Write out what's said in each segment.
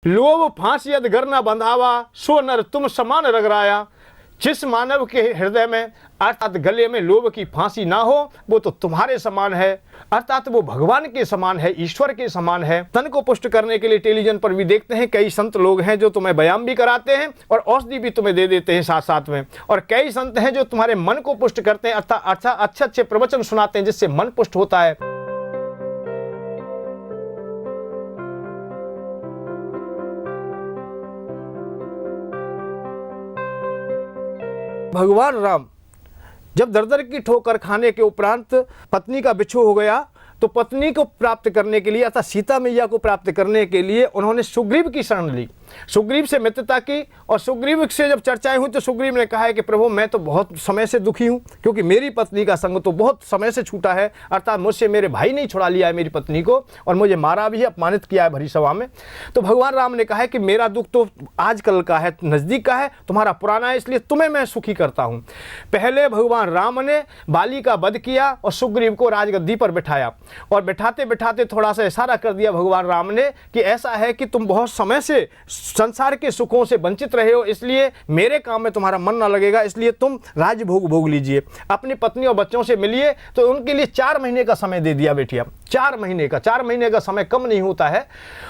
लोभ फांसी अधगर न बंधावा, सो नर तुम समान रगराया। जिस मानव के हृदय में अर्थात गले में लोभ की फांसी ना हो, वो तो तुम्हारे समान है, अर्थात वो भगवान के समान है, ईश्वर के समान है। तन को पुष्ट करने के लिए टेलीविजन पर भी देखते हैं कई संत लोग हैं जो तुम्हें व्यायाम भी कराते हैं और औषधि भी तुम्हें दे देते हैं साथ साथ में। और कई संत हैं जो तुम्हारे मन को पुष्ट करते हैं, अर्थात अच्छे अच्छे प्रवचन सुनाते हैं जिससे मन पुष्ट होता है। भगवान राम जब दर-दर की ठोकर खाने के उपरांत पत्नी का बिछोह हो गया, तो पत्नी को प्राप्त करने के लिए अर्थात सीता मैया को प्राप्त करने के लिए उन्होंने सुग्रीव की शरण ली, सुग्रीव से मित्रता की। और सुग्रीव से जब चर्चाएं हुई तो सुग्रीव ने कहा है कि प्रभु मैं तो बहुत समय से दुखी हूं, क्योंकि मेरी पत्नी का संग तो बहुत समय से छूटा है, अर्थात मुझसे मेरे भाई ने छुड़ा लिया है मेरी पत्नी को और मुझे मारा भी है, अपमानित किया है भरी सभा में। तो भगवान राम ने कहा है कि मेरा दुख तो आजकल का है, नज़दीक का है, तुम्हारा पुराना है, इसलिए तुम्हें मैं सुखी करता हूँ। पहले भगवान राम ने बाली का वध किया और सुग्रीव को राजगद्दी पर बिठाया और बिठाते बिठाते थोड़ा सा इशारा कर दिया भगवान राम ने कि ऐसा है कि तुम बहुत समय से संसार के सुखों से वंचित रहे हो, इसलिए मेरे काम में तुम्हारा मन ना लगेगा, इसलिए तुम राजभोग भोग लीजिए। अपनी पत्नी और बच्चों से मिलिए। तो उनके लिए 4 महीने का समय दे दिया बेटिया, 4 महीने का समय कम नहीं होता है।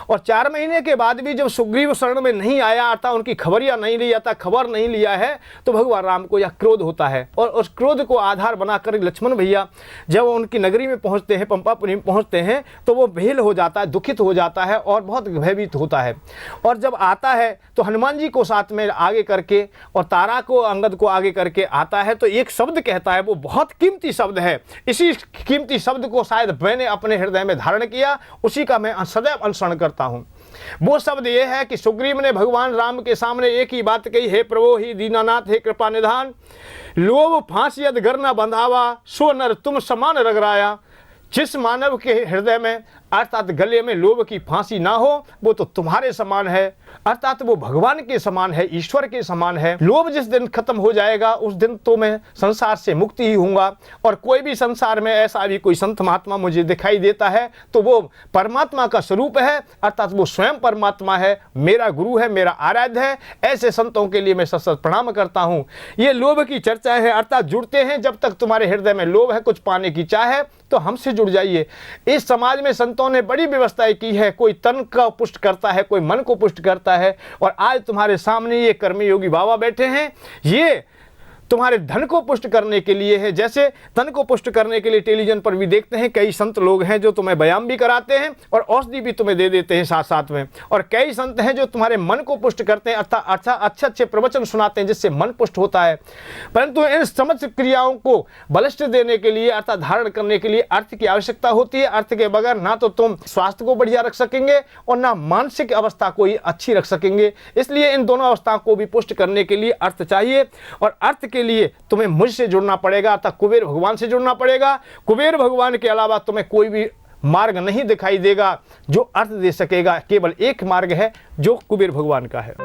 और 4 महीने के बाद भी जब सुग्रीव शरण में नहीं आया, अर्थात उनकी खबरिया नहीं लिया था, खबर नहीं लिया है, तो भगवान राम को यह क्रोध होता है। और उस क्रोध को आधार बनाकर लक्ष्मण भैया जब उनकी नगरी में पहुंचते हैं, पंपापुरी में पहुंचते हैं, तो वो भेल हो जाता है, दुखित हो जाता है और बहुत भयभीत होता है। और जब आता है तो हनुमान जी को साथ में आगे करके और तारा को, अंगद को आगे करके आता है, तो एक शब्द कहता है, वो बहुत कीमती शब्द है। इसी कीमती शब्द को शायद मैंने अपने हृदय में धारण किया, उसी का मैं सदैव अनुसरण करता हूं। वो शब्द ये है कि सुग्रीव ने भगवान राम के सामने एक ही बात कही, हे प्रभु ही दीनानाथ, हे कृपा निधान, लोभ फांसी अधगर न बंधावा, सो नर तुम समान रगराया। जिस मानव के हृदय में अर्थात गले में लोभ की फांसी ना हो, वो तो तुम्हारे समान है, अर्थात वो भगवान के समान है, ईश्वर के समान है। लोभ जिस दिन खत्म हो जाएगा उस दिन तो मैं संसार से मुक्ति ही होऊंगा। और कोई भी संसार में ऐसा भी कोई संत महात्मा मुझे दिखाई देता है तो वो परमात्मा का स्वरूप है, अर्थात वो स्वयं परमात्मा है, मेरा गुरु है, मेरा आराध्य है। ऐसे संतों के लिए मैं सत प्रणाम करता हूँ। ये लोभ की चर्चा है, अर्थात जुड़ते हैं। जब तक तुम्हारे हृदय में लोभ है, कुछ पाने की चाह है, तो हमसे जुड़ जाइए। इस समाज में संतों ने बड़ी व्यवस्थाएं की है, कोई तन का पुष्ट करता है, कोई मन को पुष्ट करता है। और आज तुम्हारे सामने ये कर्मयोगी बाबा बैठे हैं, ये तुम्हारे धन को पुष्ट करने के लिए है। जैसे तन को पुष्ट करने के लिए टेलीविजन पर भी देखते हैं कई संत लोग हैं जो तुम्हें व्यायाम भी कराते हैं और औषधि भी तुम्हें दे देते हैं साथ साथ में। और कई संत हैं जो तुम्हारे मन को पुष्ट करते हैं, अर्थात अच्छे अच्छे प्रवचन सुनाते हैं जिससे मन पुष्ट होता है। परंतु इन समस्त क्रियाओं को बलिष्ठ देने के लिए, अर्थात धारण करने के लिए अर्थ की आवश्यकता होती है। अर्थ के बगैर ना तो तुम स्वास्थ्य को बढ़िया रख सकेंगे और ना मानसिक अवस्था को ही अच्छी रख सकेंगे। इसलिए इन दोनों अवस्थाओं को भी पुष्ट करने के लिए अर्थ चाहिए। और अर्थ के लिए तुम्हें मुझसे जुड़ना पड़ेगा, अर्थात कुबेर भगवान से जुड़ना पड़ेगा। कुबेर भगवान के अलावा तुम्हें कोई भी मार्ग नहीं दिखाई देगा जो अर्थ दे सकेगा। केवल एक मार्ग है जो कुबेर भगवान का है।